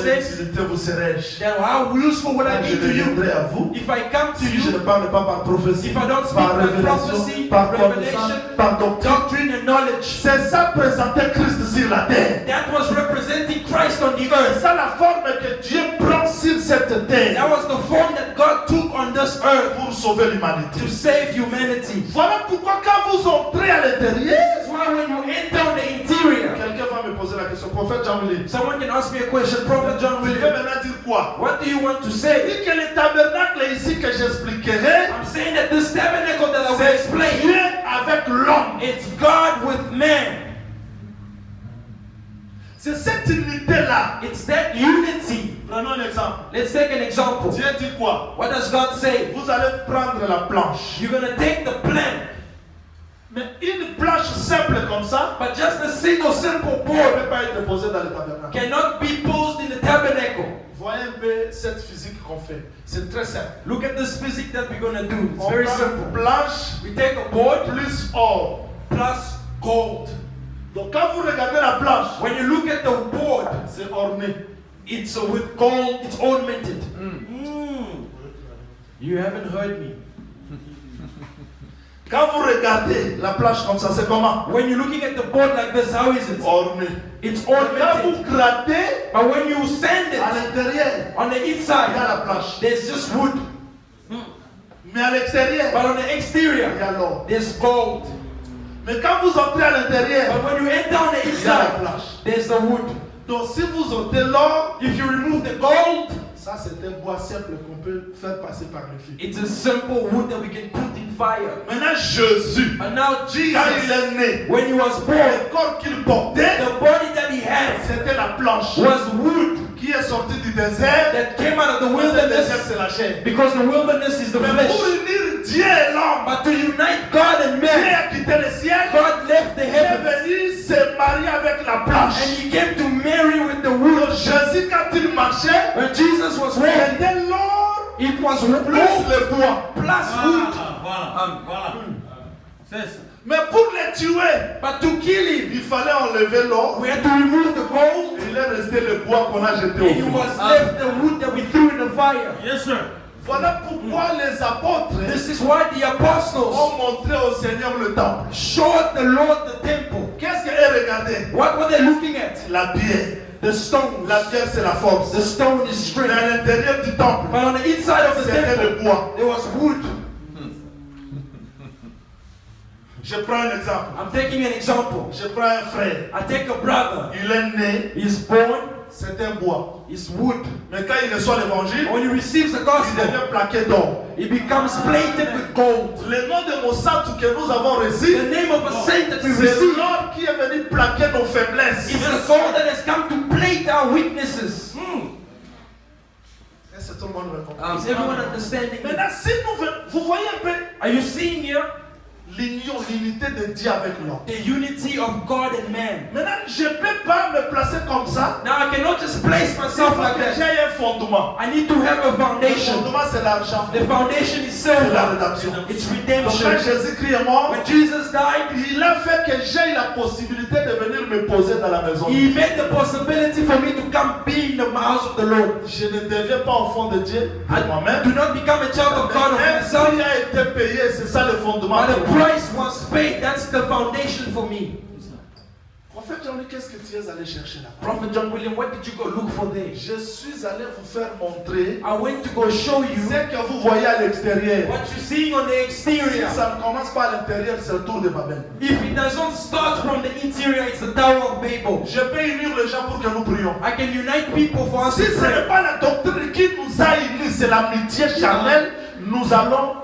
says, utilité vous serai-je? then how useful will I Je be to you viendrai à vous. if I come to Si je ne you? parle pas par prophétie, If I don't speak par by révélation, prophecy, par connaissance, revelation, par doctrine. doctrine and knowledge. C'est ça présenter Christ sur la terre. That was representing Christ on the C'est earth. ça la forme que Dieu prend sur cette terre That was the form that God took on this earth pour sauver l'humanité. to save humanity. Voilà pourquoi quand vous entrez à l'intérieur, This is why when you enter on the interior, quelqu'un va me poser la question, prophète Jean Willy, someone can ask me a question, Prophet John tu veux William, maintenant dire quoi? what do you want to Il say? dit que le tabernacle ici que j'expliquerai, I'm saying that this tabernacle that I will c'est explain, Dieu avec l'homme. it's God with man. C'est cette unité-là. It's that unity. Prenons un exemple. Let's take an example. Dieu dit quoi? What does God say? Vous allez prendre la planche. You're going to take the plank, Mais une planche simple comme ça but just a single simple ne board peut pas être posée dans le tabernacle. cannot be posed in the tabernacle. Voyez un peu cette physique qu'on fait. C'est très simple. Look at this physics that we're going to do. It's On very prend simple. une planche We take a board plus or. plus gold. Donc quand vous regardez la planche, When you look at the board, c'est orné. it's with gold, it's ornamented. You haven't heard me. Quand vous regardez la planche comme ça, c'est comment? When you're looking at the board like this, how is it? Orné. It's Quand ornamented. vous grattez, But when you sand à it l'intérieur, on the il y a inside, la planche. there's just wood. Mais à l'extérieur, But on the il y exterior, a l'or. there's gold. Mais quand vous entrez à l'intérieur, But when you enter on the il y a la inside, planche. there's the wood. Donc si vous ôtez l'or, If you remove the gold, ça c'est un bois simple qu'on peut faire passer par le feu. it's a simple wood that we can put in fire. Maintenant Jésus, And now quand il Jesus, est né, when he was born, le corps qu'il portait, the body that he had c'était la planche was wood qui est sortie du désert. that came out of the Le désert wilderness, c'est la chair. because the wilderness is the Mais flesh. pour unir Dieu et l'homme, But to unite God and Dieu man, a quitté le ciel, God left the il est heavens venu se marier avec la and planche. he came to marry with the Donc wood. Jésus quand il marchait, When Jesus was walking, c'était l'or it was plus wood le bois. plus wood. Voilà. C'est ça. Mais pour les tuer, But to kill him, il fallait enlever l'or. we had to remove the gold, Il est resté le bois qu'on a jeté au and it feu. was left the wood that we threw in the fire. Yes, sir. Voilà pourquoi les apôtres This is why the apostles ont montré au Seigneur le temple. showed the Lord the temple. Qu'est-ce qu'ils regardaient? What were they looking at? La pierre. The stones. La pierre c'est la force. The stone is Mais strength. à l'intérieur du temple, But on the inside of the c'était temple, le bois. there was wood. Je prends un exemple. I'm taking an example. Je prends un frère. I take a brother. Il est né, He's born, c'est un bois. it's wood. Mais quand il reçoit l'évangile, When he receives the il gospel, devient plaqué d'or. he becomes plated with gold. Le nom de Mossatou que nous avons reçu, The name of a saint that we c'est receive l'or qui est venu plaquer nos faiblesses. is the gold that has come to plate our weaknesses. Est-ce que tout le monde me comprend? Is everyone understanding? Maintenant, si vous voyez un peu Are you seeing here l'union, l'unité de Dieu avec l'homme. the unity of God and man? Maintenant, je ne peux pas me placer comme ça. Now I cannot just place Il myself faut like que that. j'ai un fondement. I need to have a Le foundation. fondement, c'est l'argent. The foundation is C'est la silver. rédemption. It's Donc, redemption. quand Jésus-Christ est mort, When Jesus died, il a fait que j'ai la possibilité de venir me poser dans la maison. He made the possibility for me to come be in the house of the Lord. Je ne deviens pas enfant de Dieu I de moi-même. do not become a child of God of Un myself. prix a été payé, c'est ça le fondement. But the pour moi. price was paid. That's the foundation for me. Prophète Jean-Luc, qu'est-ce que tu es allé chercher là? Prophet John William, what did you go look for there? Je suis allé vous faire montrer I went to go show you ce que vous voyez à l'extérieur. what you're seeing on the Si exterior. ça ne commence pas à l'intérieur, c'est le tour de Babel. If it doesn't start from the interior, it's the Tower of Babel. Je peux unir les gens pour que nous prions. I can unite people for us Si to ce pray. n'est pas la doctrine qui nous a unis, c'est l'amitié charnelle, nous allons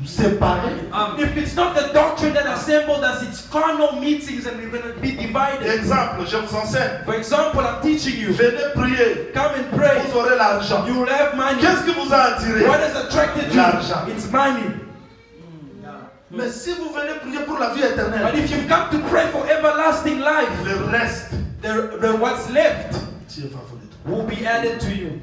nous séparer. If it's not the doctrine that assembled us, it's carnal meetings and we're going to be divided. Exemple, je vous enseigne. For example, I'm teaching you. Venez prier, Come and pray. vous aurez l'argent. You will have money. Qu'est-ce qui vous a attiré? What has attracted you? L'argent. It's money. Mais si vous venez prier pour la vie éternelle, But if you've come to pray for everlasting life, le reste, the what's left Dieu va vous le donner. will be added to you.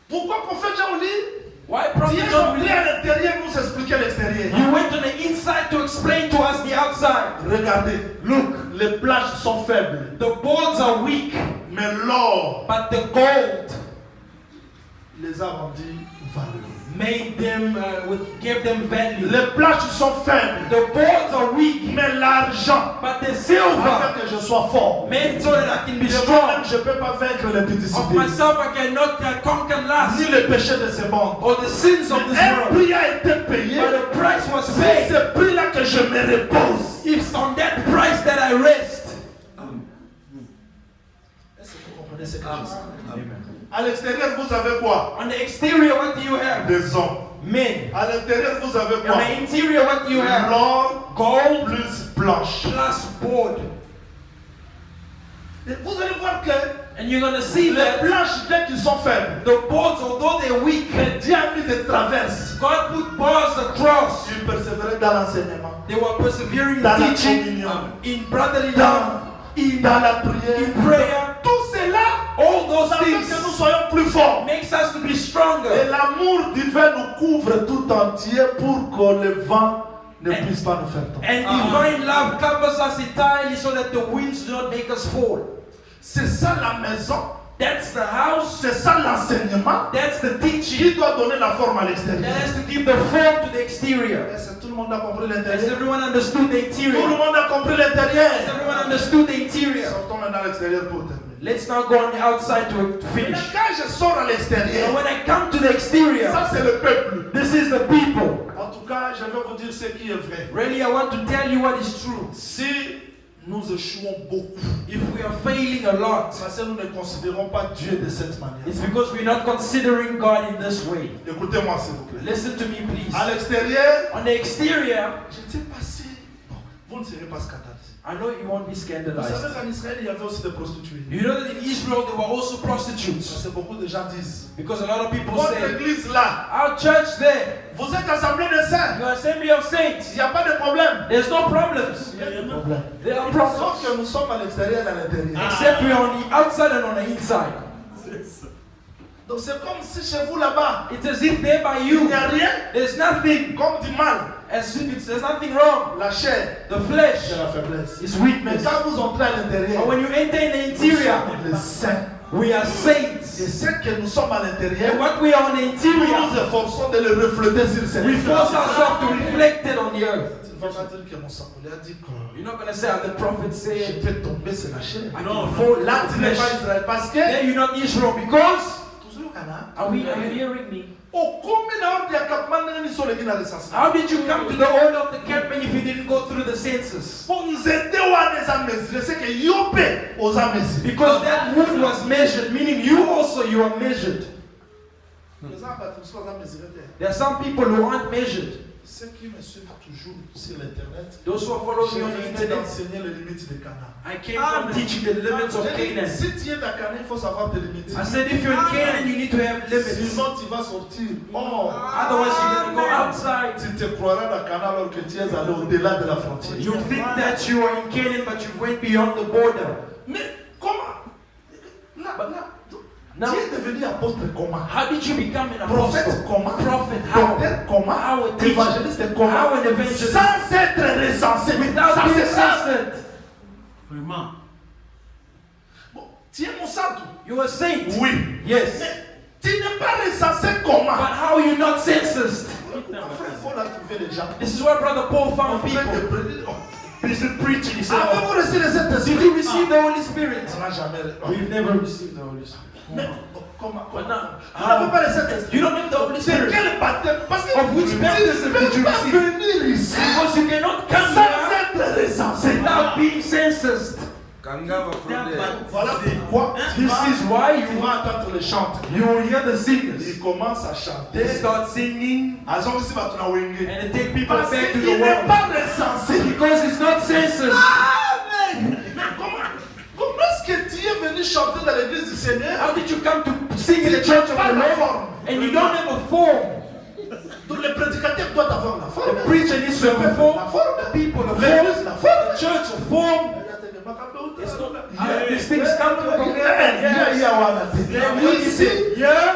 Pourquoi prophète Jean lit? Why Dieu Prophet est John venu William? à l'intérieur nous expliquer l'extérieur. You went on the inside to explain to us the outside. Regardez, Look, les plages sont faibles, the boards are weak, Mais l'or but the gold les a rendus valeureux. made them, gave them value. Les planches sont faibles, The boards are weak, mais l'argent but the a silver fait que je sois fort. made it so that I can be Et strong. moi-même, je ne peux pas vaincre les Of difficultés, myself, I cannot conquer lust ni les péchés de ce monde. or the sins of this Un world. prix a été payé. But the price was C'est paid. ce prix-là que je me repose. It's on that price that I rest. Est-ce que vous comprenez ce que je Amen. dis? Amen. À l'extérieur, vous avez quoi? On the exterior, what do you have? Des hommes. Men. À l'intérieur, vous avez On quoi? the interior, what do you have? L'or Gold plus planche. plus board. Et vous allez voir que And you're going to see les that planches, bien qu'ils sont faibles, the boards, although they're weak, mais Dieu a mis des traverses. God put bars across. Ils persévéraient dans l'enseignement, They were persevering dans in la teaching, communion, in brotherly love, dans la prière. in prayer. Tout cela, All those ça fait things que nous soyons plus forts. makes us to be Et stronger. l'amour divin nous couvre tout entier pour que le vent ne puisse pas nous faire tomber. And divine love covers us entirely so that the winds do not make us fall. C'est ça la maison, That's the house. c'est ça l'enseignement That's the teaching. qui doit donner la forme à That l'extérieur. has to give the form to the exterior. Est-ce que tout le monde a compris Has l'intérieur? everyone understood the Tout le interior? monde a compris l'intérieur. Has everyone understood the interior? Sortons maintenant à l'extérieur pour terminer. Let's now go on the outside to Mais finish. quand je sors à l'extérieur, And when I come to the exterior, ça c'est le peuple. this is the people. En tout cas, je vais vous dire ce qui est vrai. Really, I want to tell you what is true. Si nous échouons beaucoup, If we are failing a lot, parce que nous ne considérons pas Dieu de cette manière. it's because we're not considering God in this way. Écoutez-moi s'il vous plaît. Listen to me, please. À l'extérieur, On the exterior, j'étais passé. Bon, vous ne serez pas scandalisés. I know you won't be Vous scandalized. savez qu'en Israël, il y avait aussi des prostituées. You know that in Israel there were also prostitutes. Parce que beaucoup de gens disent, Because a lot of people votre say, église là, our church there, vous êtes assemblée de saints. your assembly of Il saints, n'y a pas de problème. there's no problems. Il y a des problèmes. There are Sauf problems. que nous sommes à l'extérieur et à l'intérieur. Except we're on the outside and on the inside. Donc c'est comme si chez vous là-bas, It's as if there by il you, n'y a rien there's nothing, comme du mal. as if there's nothing wrong. La chair, The flesh c'est la faiblesse. is Mais weakness. quand vous entrez à l'intérieur, But when you enter in the nous interior, sommes les saints. we are Et saints. ce que nous sommes à l'intérieur, And what we are on the nous interior, nous efforçons de le refléter sur cette we force ourselves to reflect it on the earth. Tu ne vas pas dire que mon sacoulé a dit que You're not going to say, as the prophet je said, peux tomber sur la chair. I No, can fall Là, into tu n'es flesh. pas Israël parce que Then you're not Israel because, toujours au Ghana. are you hearing me? Oh, combien d'heures il y a quatre mois de sur le Guinée recensé? How did you come to the order of the camping if you didn't go through the census? Pour nous aider à les amézirer, c'est que Yopé aux amézirer. Because that wood was measured, meaning you also, you are measured. Les gens battent tous aux amézirés. There are some people who aren't measured. Ceux qui me suivent toujours sur l'internet, Those who are following je me on the viens internet, d'enseigner les limites de Canaan. I came from teaching the limits of J'ai dit, Canaan. si tu es dans Canaan, il faut savoir tes limites. I said if you're in Canaan, you need to have limits. Sinon, tu vas sortir. Oh, Otherwise, you're going to go outside. tu te croiras dans Canaan alors que tu es allé au-delà de la frontière. You think that you are in Canaan, but you went beyond the border. Mais comment? Là, Now- tu es devenu apôtre comment? How did you become an Prophète apostle? comment? Prophet, how? Docteur comment? How a teacher? Évangéliste comment? How an evangelist? Sans être recensé. Without Ça, being c'est ça. censored. Vraiment. Bon, tu es mon santo. You are a saint. Oui. Yes. Mais tu n'es pas recensé comment? But how are you not censused? Frère Paul a trouvé les gens. This is where Brother Paul En found train people. de prédiquer. Oh, He's been preaching. He said, avez-vous reçu le did Saint-Esprit? you receive the Holy Spirit? On n'a jamais. We've never received the Holy Spirit. Mais comment? But now, Vous n'avez pas le Saint-Esprit. you don't have the Holy C'est Spirit. quel baptême? Parce que Of which tu baptism ne did you peux pas receive? venir ici Because you cannot come sans here être recensé. without being censused. Kangaba from there. Voilà pourquoi This is why tu vas entendre les chanteurs. you will hear the singers. Ils commencent à chanter. They start singing Ils ont aussi battu la wenge. and they take people Parce back to qu'il the n'est world. pas recensé. Because it's not census. Amen. Mais comment est-ce que tu es venu chanter dans l'église du Seigneur? How did you come to sing in the church of the Lord and you don't have a form? Donc le prédicateur doit avoir la forme. The preacher needs to have a form. La forme. The people a L'église form. la forme. The church a form. These things come from there. Ici,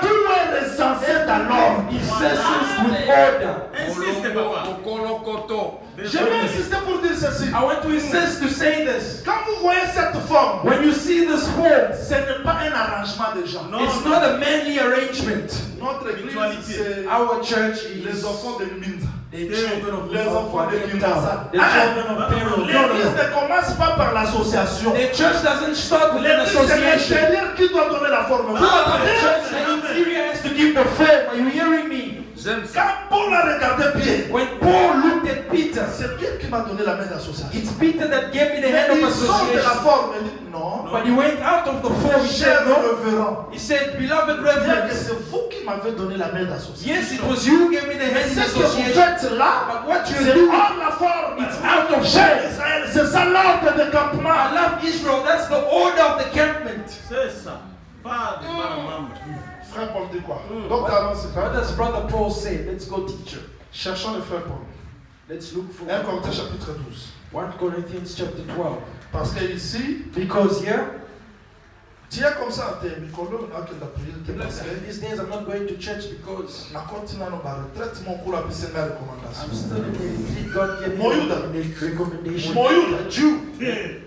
tout est recensé dans l'ordre. He census with order. Insiste, papa. Kokolokoto. Je vais insister pour dire ceci. I want to insist to say this. Quand vous voyez cette forme, When you see this form, ce n'est pas un arrangement de gens. Non. it's not a manly arrangement. Notre église, c'est Our church les is enfants de Minza. the children of Les enfants de Kinshasa. The children of Pharaoh. L'église ne commence pas par l'association. The church doesn't start with an L'église, c'est association. l'intérieur qui doit donner la forme. Vous The m'entendez? church, the interior has to give the form. Are you hearing me? J'aime ça. Quand Paul a regardé Pierre, When Paul looked at Peter, c'est Pierre qui m'a donné la main d'association. it's Peter that gave me the Mais hand of il sort de la association. forme et dit non. But he went out of the form. He Cher said, no. révérend, He said, beloved bien que reverends, c'est vous qui m'avez donné la main d'association. yes, it was you who gave me the hand in Ce que vous association. faites là, But what you're c'est doing, hors la forme. it's out of Cher shape. Israël, c'est ça l'ordre de I campement. love Israel. That's the order of the campment. C'est ça. Pas de maman. Frère Paul dit quoi? Donc allons, c'est What pas. does Brother Paul say? Let's go, teacher. Cherchons le frère Paul. Let's look for 1 Corinthiens chapitre 12. 1 Corinthians chapter 12. Parce que ici, Because here, tu es comme ça, tu es Mikolo, on a que la prière, tu es parce que these days I'm not going to church because na continue nos retraite, mon cours a pu se faire I'm recommandation. still in the retreat. God gave me Moyuda. a recommendation. Moyuda. A Jew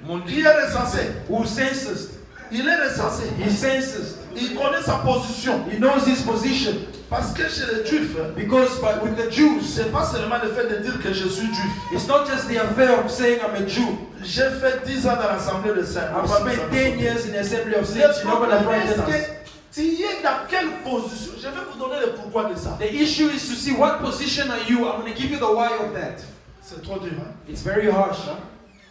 Mon Qui Dieu. est recensé? who census. Il est recensé. He census. Il connaît sa position. He knows his position. Parce que chez les Juifs, Because with the Jews, c'est pas seulement le fait de dire que je suis juif. it's not just the affair of saying I'm a Jew. J'ai fait 10 ans dans l'Assemblée de Saints. I've spent 10 years in the Assembly of Saints. You're not going to frighten us. Tu es dans quelle position? Je vais vous donner le pourquoi de ça. The issue is to see what position are you. I'm going to give you the why of that. C'est trop dur, hein? It's very harsh. Huh?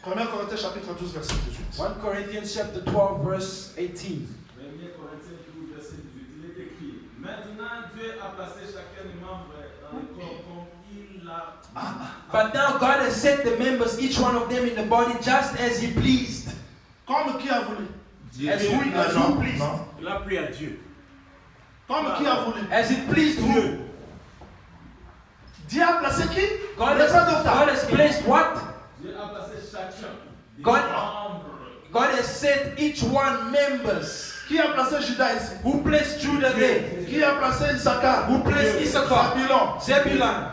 1 Corinthiens chapitre 12, verset 18. 1 Corinthians chapter 12 verse 18. 1 Corinthiens 12, verset 18, il est écrit: Maintenant Dieu a placé chacun des membres dans le corps comme il l'a. But now God has set the members, each one of them in the body, just as He pleased. Comme qui a voulu? Dieu. As who, as Non, who pleased. non. Il a pris à Dieu. Comme qui a voulu? As it pleased who? Dieu a placé qui? God Le has, frère docteur. God has placed what? Dieu a placé chacun des God- membres. God has set each one members. Qui a placé Judas ici? Who placed Judah there? Qui a placé Issachar? Who placed Issachar? Zabulon. Zebulun.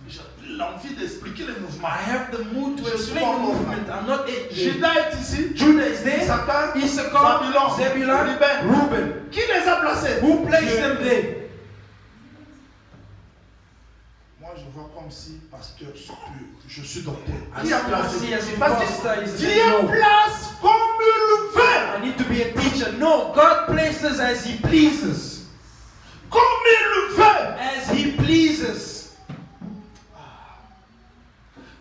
J'ai l'envie d'expliquer le mouvement. I have the mood to Je suis explain pas the encore movement. I'm not it. Judas est ici. Judah is there. Issachar. Issachar, Zabulon. Zebulun, Ruben. Reuben. Qui les a placés? Who placed Dieu. them there? Moi, je vois comme si pasteur supérieur. Je suis docteur. I Qui a see placé? as a Parce pastor que is Dieu no. place comme il veut. I need to be a teacher. No, God places as He pleases. Comme il veut. As He pleases.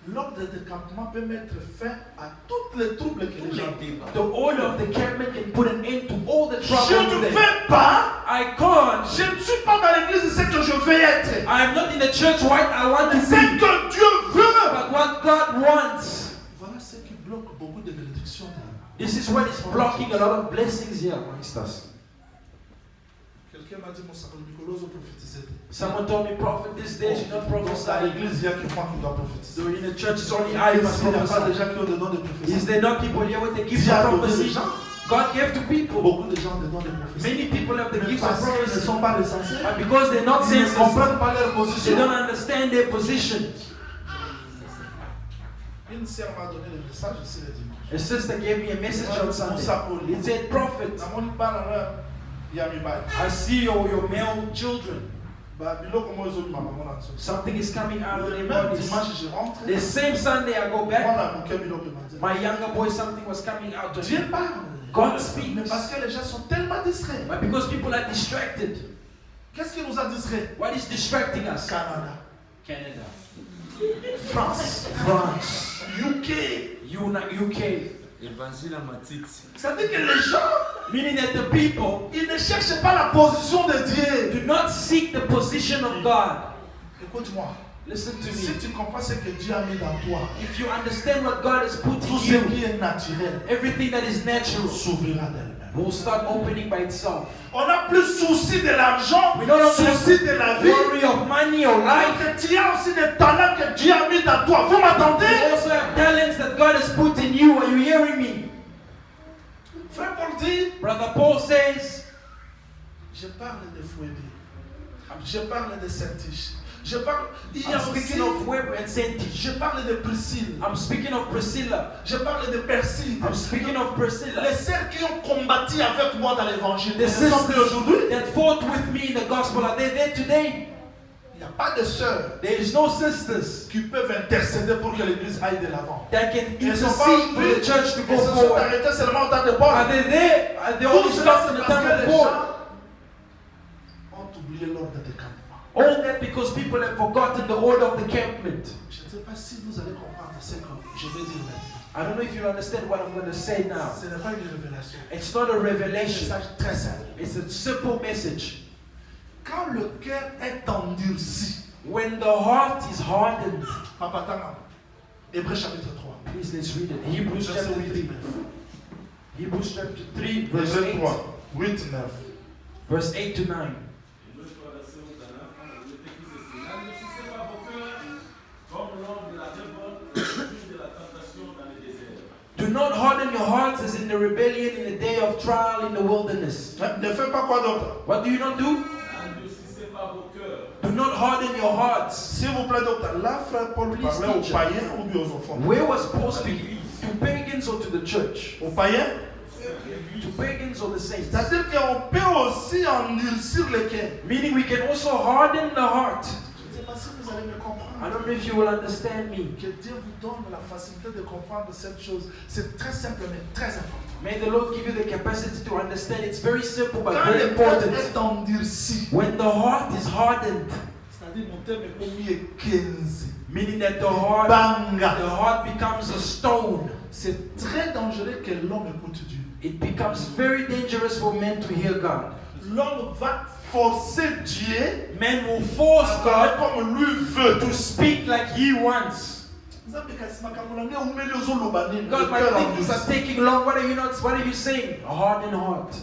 L'ordre de campement peut mettre fin à tous les troubles que les gens vivent. The order of the campment can put an end to all the Je trouble ne today. vais pas. I can't. Je ne suis pas dans l'église, c'est que je veux être. I am not in the church what I want to C'est be, que Dieu veut. but what God wants. Voilà ce qui bloque beaucoup de bénédictions. This is what is blocking a lot of blessings here amongst us. Quelqu'un m'a dit, mon sac de Nicoloso prophétisait. Someone told me, prophet, this day should not Dans prophesy. l'église, il y a que moi qui dois prophétiser. So in the church, it's only I who must Il n'y a pas de prophesy. gens qui ont des dons de Is prophétie. there not people here with the gift Dieu a of donné prophecy? des gens. God gave to people. Beaucoup de gens ont des dons de prophétie. Many people have the Mais gift of parce qu'ils ne prophecy, sont pas recensés, but because they're not ils ne census, comprennent pas leur they position. don't understand their position. Une sœur m'a donné le message ici le dimanche. A sister gave me a message on Sunday. It said, prophet, Dans mon parle, il y a mis bail. I see your male children. Bah, biloko moi, ils ont mis ma maman là-dessus. Something is coming out of Le their même bodies. dimanche, je rentre. The same Sunday I go back, Voilà, mon cœur, biloko m'a dit. my younger boy, something was coming out to Dieu him. parle. God Mais speaks. parce que les gens sont tellement distraits. But because people are distracted. Qu'est-ce qui nous a distraits? What is distracting us? Canada, Canada, France, France, UK. UK. Évangile à Matix. C'est-à-dire que les gens, Meaning that the people ils ne cherchent pas la position de Dieu. do not seek the position of God. Écoute-moi. Listen to Si me. tu comprends ce que Dieu a mis dans toi, If you understand what God has put tout in ce you, qui est naturel everything that is natural s'ouvrira d'elle-même. will start opening by itself. On n'a plus souci de l'argent, We don't have souci de la vie. worry of money or life. Que tu as aussi des talents que Dieu a mis dans toi. Vous m'entendez? You also have talents that God has put in you. Are you hearing me? Frère Paul dit, Brother Paul says, je parle de Fouébé, je parle de Saint-Tiche, Je parle, il y a I'm aussi, speaking of Web and Senti. je parle de Priscille, I'm speaking of Priscilla. je parle de Perside. I'm speaking of Priscilla. Les sœurs qui ont combattu avec moi dans l'évangile, The elles sont plus sisters aujourd'hui. that fought with me in the gospel, are they there today? Il n'y a pas de sœurs There is no sisters qui peuvent intercéder pour que l'église aille de l'avant. that can Elles sont pas intercede for the aujourd'hui, church to go elles se sont forward. arrêtées seulement au temps de Paul. Are they there? Are they Tout only cela, stopped in c'est the parce time que of les Paul? gens ont oublié l'ordre de campement. All that because people have forgotten the order of the encampment. Je ne sais pas si vous allez comprendre ce que je vais dire maintenant. I don't know if you understand what I'm going to say now. Ce n'est pas une révélation. It's not a C'est un revelation. message très simple. It's a simple message. Quand le cœur est endurci, When the heart is hardened, Papa Tanga, Hébreux chapitre 3, please let's read it. Hebrews verset chapter 8 3. et 9. Hebrews chapter 3, verse Verset 8. 3, 8, 9. Verse 8 to 9. Hébreux 3, verset 8 à 9, il est écrit ceci. N'endurcissez pas vos cœurs comme l'homme de la révolte et de la tentation dans le désert. Do not harden your hearts as in the rebellion in the day of trial in the wilderness. Ne fais pas quoi d'autre? What do you not do? N'endurcissez pas vos cœurs. Do not harden your hearts. S'il vous plaît, docteur, là, frère Paul Please, parlait aux teacher. païens ou bien aux enfants? Where was Paul speaking? To pagans or to the church? Aux païens? To pagans or the saints? C'est-à-dire qu'on peut aussi endurcir le cœur. Meaning we can also harden the heart. Je ne sais pas si vous allez me comprendre. I don't know if you will understand me. Que Dieu vous donne la facilité de comprendre cette chose. C'est très simple, mais très important. May the Lord give you the capacity to understand. It's very simple but Quand very le cœur important. est endurci, When the heart is hardened, c'est-à-dire mon terme est commis et 15. meaning that the heart Banga. becomes a stone. C'est très dangereux que l'homme écoute Dieu. It becomes very dangerous for men to hear God. L'homme va forcer Dieu Men will force à parler God comme lui veut. to speak like He wants. God, my things are taking long. What are you saying? A hardened heart.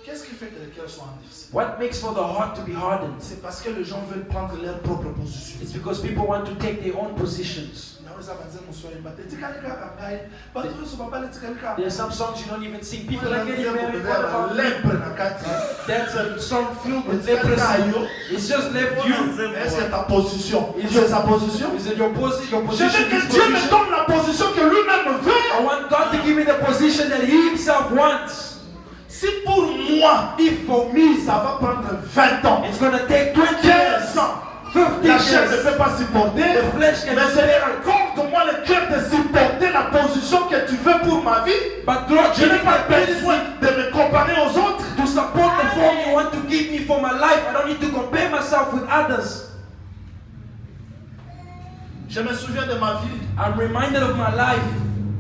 Qu'est-ce qui fait que les cœurs sont endurcis? What makes for the heart to be hardened? C'est parce que les gens veulent prendre leur propre position. It's because people want to take their own positions. There are some songs you don't even sing. People are getting married. What about that's a song filled with leprosy. It's just left you. Est-ce que ta position? C'est sa position? Is it your position? Je veux que Dieu me donne la position que lui-même veut. I want God to give me the position that He Himself wants. Si pour moi, If for me, ça va prendre 20 ans, it's going to take 20 15 years, ans, 50 la chair ne years. peut pas supporter, The flesh mais can Seigneur, accorde-moi le cœur de supporter la position que tu veux pour ma vie. But Lord, Je give me n'ai pas the besoin ability de me comparer aux autres. to support the form you want to give me for my life. I don't need to compare myself with others. Je me souviens de ma vie. I'm reminded of my life.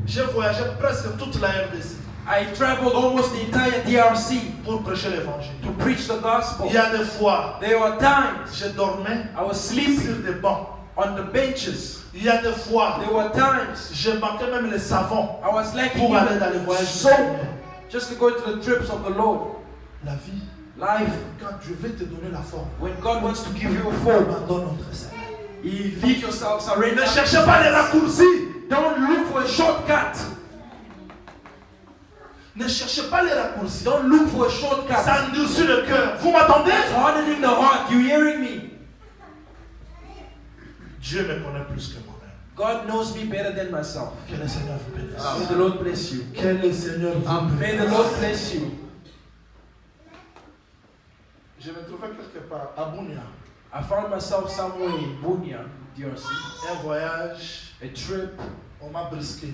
J'ai voyagé presque toute la RDC I traveled almost the entire DRC pour prêcher l'évangile. to preach the gospel. Il y a des fois, There were times je dormais I was sur sleeping des bancs. on the benches. Il y a des fois, There were times je manquais même les savons I was like pour aller dans les voyages. soap just to go to the trips of the Lord. La vie, Life, quand Dieu veut te donner la forme, when God wants to give you a form, abandonne notre Seigneur. He leave yourself, surrender. Ne cherchez pas les raccourcis. Don't look for a shortcut. Ne cherchez pas les raccourcis. Don't look for a shortcut. Ça endurcit le cœur. Vous m'entendez? It's hardening the heart. You hearing me? Dieu me connaît plus que moi-même. God knows me better than myself. Que le Seigneur vous bénisse. May the Lord bless you. Que le Seigneur vous May the bénisse. Lord bless you. Je me trouvais quelque part à Bunia. I found myself somewhere in Bunia, DRC. Un voyage, A trip on m'a brisqué.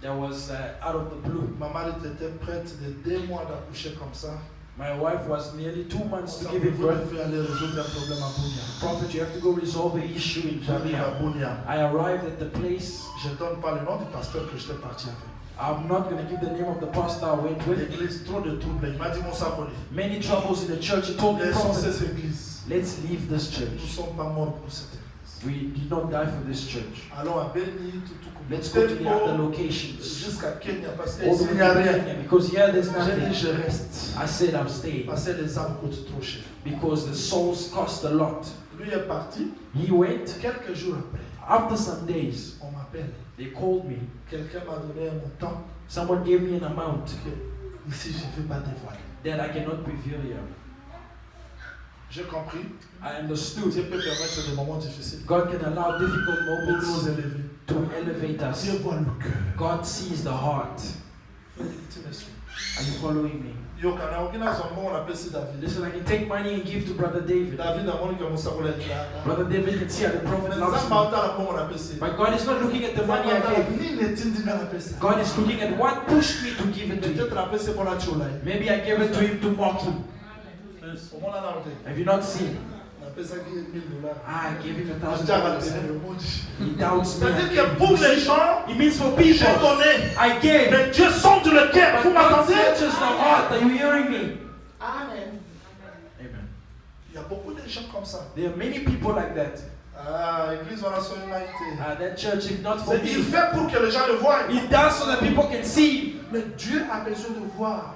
that was out of the blue. Ma mari était prête de 2 mois d'accoucher comme ça. My wife was nearly 2 months to On give vous him birth. devez aller résoudre un problème à Bunia. Prophet, you have to go resolve the issue in J'arrive à Jamia. Bunia. I arrived at the place. Je ne donne pas le nom du pasteur que j'étais parti avec. I'm not going to give the name of the pastor I went with. L'église, trop de troubles. Il m'a dit, mon sabre, Many troubles in the church. He told me, laissons prophet, cette église. let's leave this Nous ne church. sommes pas morts pour cette église. We did not die for this church. Allons à Beni, Let's go to the other locations. jusqu'à Kenya, parce All the qu'ici way il n'y a to rien. Kenya, because here there's J'ai dit, nothing. je reste. I said I'm staying Parce que les âmes coûtent trop cher. because the souls cost a lot. Lui est parti. He went. Quelques jours après, After some days, on m'appelle. they called me. Quelqu'un m'a donné un montant Someone gave me an amount que ici je ne vais pas dévoiler. that I cannot reveal here. J'ai compris. I understood. Dieu peut permettre des moments difficiles. God can allow difficult Pour nous moments élever. to elevate us. Dieu voit le cœur. God sees the heart. Are you following me? Listen, I can take money and give to Brother David. Brother David can see how the prophet loves me. But God is not looking at the money I gave. God is looking at what pushed me to give it to him. Maybe I gave it to him to mock him. Have you not seen? I gave him $1,000. He doubts me. It means for people, I gave. Mais Dieu sonde le cœur. Vous m'entendez? Searches the heart. Are you hearing me? Amen. Amen. Il y a beaucoup de gens comme ça. There are many people like that. Église Relation United. That church, if not for Il me, fait pour que les gens le voient. He does so that people can see. Mais Dieu a besoin de voir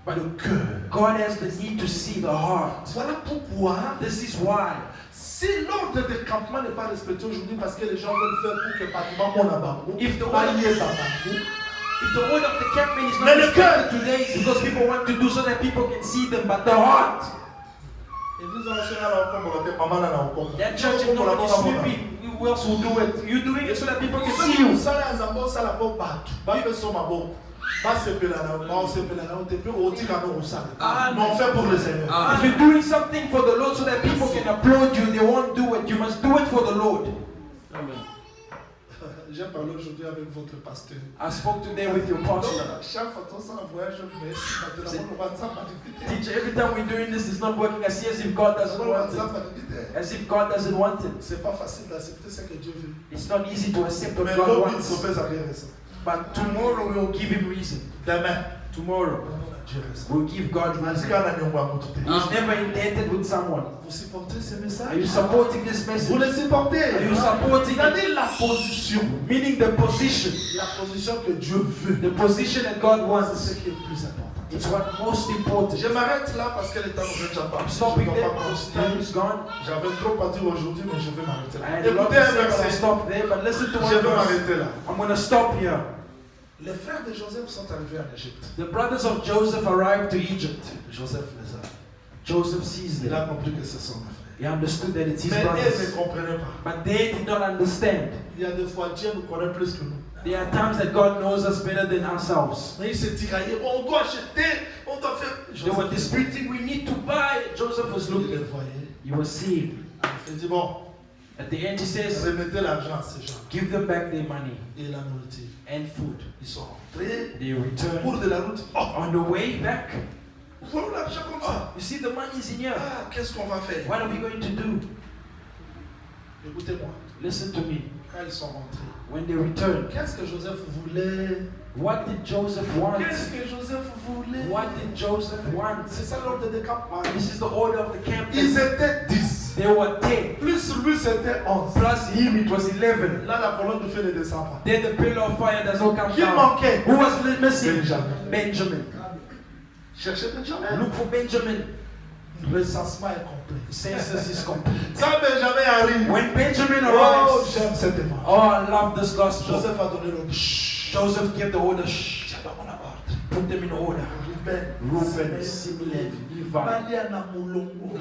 le cœur. God has the need to see the heart. Voilà pourquoi. This is why. Si l'ordre de campement n'est pas respecté aujourd'hui parce que les gens veulent faire pour que bâtiment mon abandon, if the order of the campaign is not Mais le respected today, it's because people want to do so that people can see them, but the heart. That church, if nobody is sleeping, who else will do it? You doing it so that people can see you. If you're doing something for the Lord so that people can applaud you, they won't do it. You must do it for the Lord. Amen. J'ai parlé aujourd'hui avec votre pasteur. I spoke today with your pastor. Teacher, every time we're doing this, it's not working. I see as if God doesn't want it. As if God doesn't want it. C'est pas facile d'accepter ce que Dieu veut. It's not easy to accept what God wants. But tomorrow we will give him reason. Demain, tomorrow we'll give God reason. He's never intended with someone. Vous supportez ce message? Are you supporting this message? Vous le supportez? Are you supporting it? La position. Meaning the position. La position que Dieu veut. The position that God wants. C'est ce qui est le plus important. It's what most important. Je m'arrête là parce que le temps ne déjà pas. Stopping there because time is gone. J'avais trop à dire aujourd'hui, mais je vais m'arrêter là. I had a lot to say, but I'll stop there. But listen to what je vais m'arrêter là. I'm going to stop here. Les frères de Joseph sont arrivés en Égypte. The brothers of Joseph arrived to Egypt. Joseph les a. Joseph sees them. Il a compris que ce sont mes frères. He understood that it's his Mais brothers. ils ne comprenaient pas. But they did not understand. Il y a des fois Dieu nous connaît plus que nous. There are times that God knows us better than ourselves. Mais ils se tiraillaient. On doit acheter, on doit faire. They were disputing. We need to buy. Joseph was looking. He was seeing. Il dit bon. At the end, he says, remettez l'argent à ces gens. Give them back their money et la nourriture and food. Ils sont rentrés. They returned. Pour de la route. Oh, on the way back. Voilà l'argent comme ça. You see, the money is in here. Ah, qu'est-ce qu'on va faire? What are we going to do? Écoutez-moi. Listen to me. Quand ils sont rentrés. When they returned. Qu'est-ce que Joseph voulait? What did Joseph want? Qu'est-ce que Joseph voulait? What did Joseph want? C'est ça l'ordre de campagne. This is the order of the campaign. Ils étaient 10. They were 10. Plus lui c'était 11. Plus him it was 11. Là la colonne de feu ne descend pas. Then the pillar of fire does not come Qui down. manquait? Who was missing? Benjamin. Benjamin. Cherchez Benjamin. Look for Benjamin. Le recensement est complet. Census is complete. Quand Benjamin arrive. When Benjamin Oh, arrives. j'aime cet évangile. Oh, I love this gospel. Joseph a donné l'ordre. Joseph gave the order. Shh. Put them in order. Reuben, Simeon, Levi.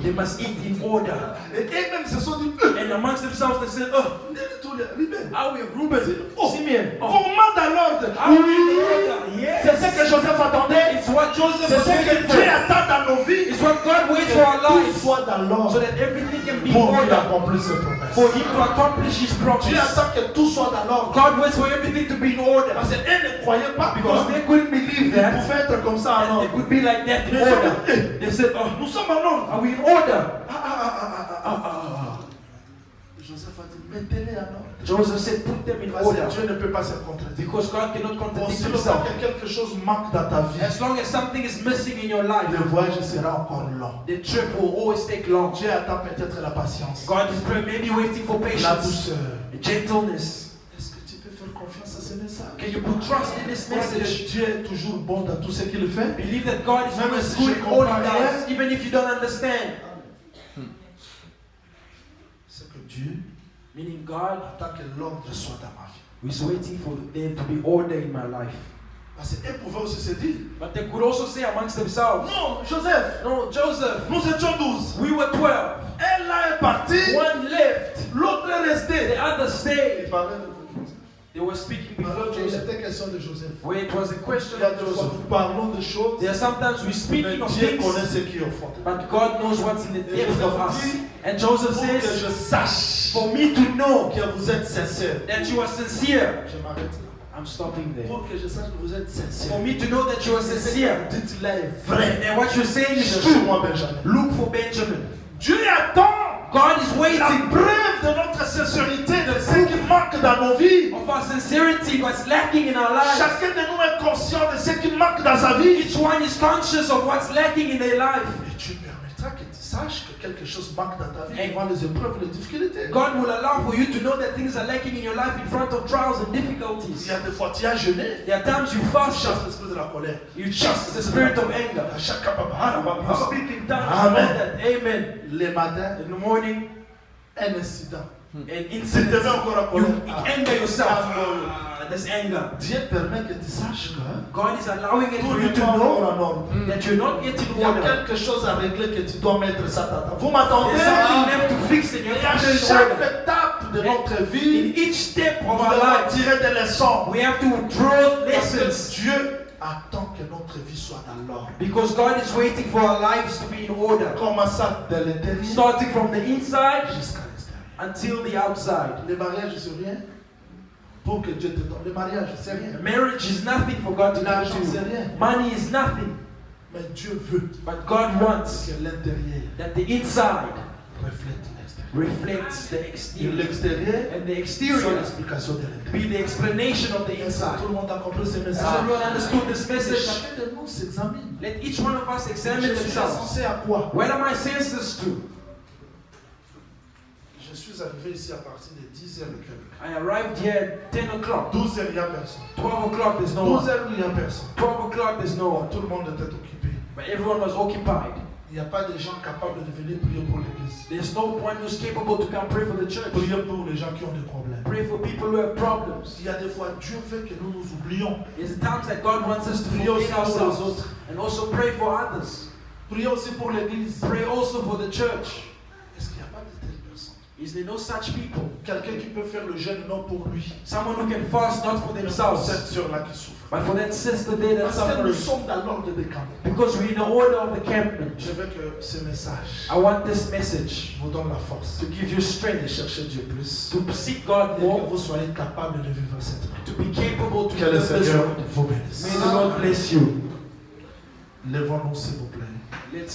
They must eat in order. Et eux-mêmes se sont dit. And amongst themselves they said, oh, how we Reuben, Simeon. Comment dans l'ordre? C'est ce que Joseph attendait. It's what Joseph C'est was ce que waiting Dieu for. attend dans nos vies. It's what God waits for our Tout lives. soit dans l'ordre. So that everything can be Pour qu'il ordered. accomplisse ses promesses. For him to accomplish his promise. Dieu attend que tout soit dans l'ordre. God waits for everything to be in order. Parce qu'eux ne croyaient pas. Because they couldn't believe Ils that. pouvaient être comme ça And en they ordre. could be like that in order. They said, oh, Nous sommes en ordre. are we in order? Joseph a dit, mettez-les en ordre. Joseph said, put them in Parce order. que Dieu ne peut pas se contredire. Because God cannot Bon, contradict si le temps himself. que quelque chose manque dans ta vie, As long as something is missing in your life, le voyage sera encore long. the trip will always take long. Dieu attend peut-être la patience, God is maybe waiting for la patience, douceur. gentleness. Est-ce que tu peux faire confiance à ce message? Can you put trust in this Parce que message? Dieu est toujours bon dans tout ce qu'il fait. Believe that God is Même always si good je in all comprends he rien. does, even if you don't understand. C'est que Dieu Meaning God attend que l'ordre soit dans ma vie. is waiting for there to be order in my life. Parce qu'ils pouvaient aussi se dire. But they could also say amongst themselves. Non, Joseph. No, Joseph. Nous étions 12. We were 12. Un là est parti. One left. L'autre est resté. The other stayed. Il parlait de They were speaking before Il Joseph. était question de Joseph. Where it was a question Il y a of des fois, Joseph. nous parlons de choses. There are sometimes we speaking of Dieu things, connaît ce qui est au fond. but God knows what's in the depth of us. And Joseph Pour que says, je sache for me to know que vous êtes sincère. that you are sincere. Je m'arrête là. I'm stopping there. Pour que je sache que vous êtes sincère. For me to know that you are sincere. Dites là est vrai. And what you're saying is true. Cherchez-moi Benjamin. Look for Benjamin. Dieu attend God is la waiting preuve de notre sincérité, de ce qui manque dans nos vies. of our sincerity, what's lacking in our lives. Chacun de nous est conscient de ce qui manque dans sa vie. Each one is conscious of what's lacking in their life. Et Dieu permettra que tu saches que quelque chose manque dans ta vie devant les épreuves et les difficultés. God will allow for you to know that things are lacking in your life in front of trials and difficulties. Il y a des fois tu as jeûné. There are times you Tu fast, chasses l'esprit de la colère. you chase the spirit of anger. À chaque You speak in tongues, Amen. all that. Amen. Les matins, In the morning, un incident. an Si incident, tu es encore en you colère, anger yourself. There's anger. Dieu permet que tu saches que God is allowing it tout for you n'est to pas know encore en ordre. that you're not yet in Il y a order. quelque chose à régler que tu dois mettre ça t'attend. Vous m'attendez? There's something left to fix in Et your à life. chaque étape de notre In vie, each step nous of our devons life, tirer des leçons. we have to draw Parce que lessons. Dieu attend que notre vie soit dans l'ordre. Because God is waiting for our lives to be in order. Comment ça, de l'intérieur Starting from the inside jusqu'à l'extérieur. until the outside. Le mariage, c'est rien. Pour que Dieu te donne. Le mariage, c'est rien. Marriage is nothing for God to give L'argent, to c'est you. rien. Money is nothing. Mais Dieu veut But God wants que l'intérieur that the inside reflète l'extérieur. reflects the Et exterior. l'extérieur, And the c'est exterior l'explication de l'intérieur. be the explanation of the Est-ce que inside. tout le monde a compris ce Has message? everyone understood this message? Chacun de nous s'examine. Let each one of us Je examine suis themselves. censé à quoi? Where are my senses to? Je suis arrivé ici à partir de 10h et quelques. I arrived here at 10 o'clock. 12h, il n'y a personne. 12 o'clock, there's no one. 12h, il n'y a personne. 12 o'clock, there's no one. Tout le monde était occupé. But everyone was occupied. Il n'y a pas de gens capables de venir prier pour l'église. There's no one who's capable to come pray for the church. Prier pour les gens qui ont des problèmes. Pray for people who have problems. Il y a des fois, Dieu veut que nous nous oublions. There's times that God wants us to Priez aussi forget pour les ourselves autres. and also pray for others. Priez aussi pour l'église. Pray also for the church. Est-ce qu'il n'y a pas de telles personnes? Is there no such people? Quelqu'un qui peut faire le jeûne non pour lui. Someone who can fast not for Pour themselves, cette sœur-là qui souffre. but for that sister there that's Parce que nous suffering. sommes dans l'ordre des campements. Because we're in the order of the campment. Je veux que ce message I want this message vous donne la force to give you de strength chercher Dieu plus. to seek God Et que more, vous soyez capable de vivre cette vie. to be capable to Que le live this Seigneur road. vous bénisse. May the Lord bless you. Lèvons-nous, s'il vous plaît. Let's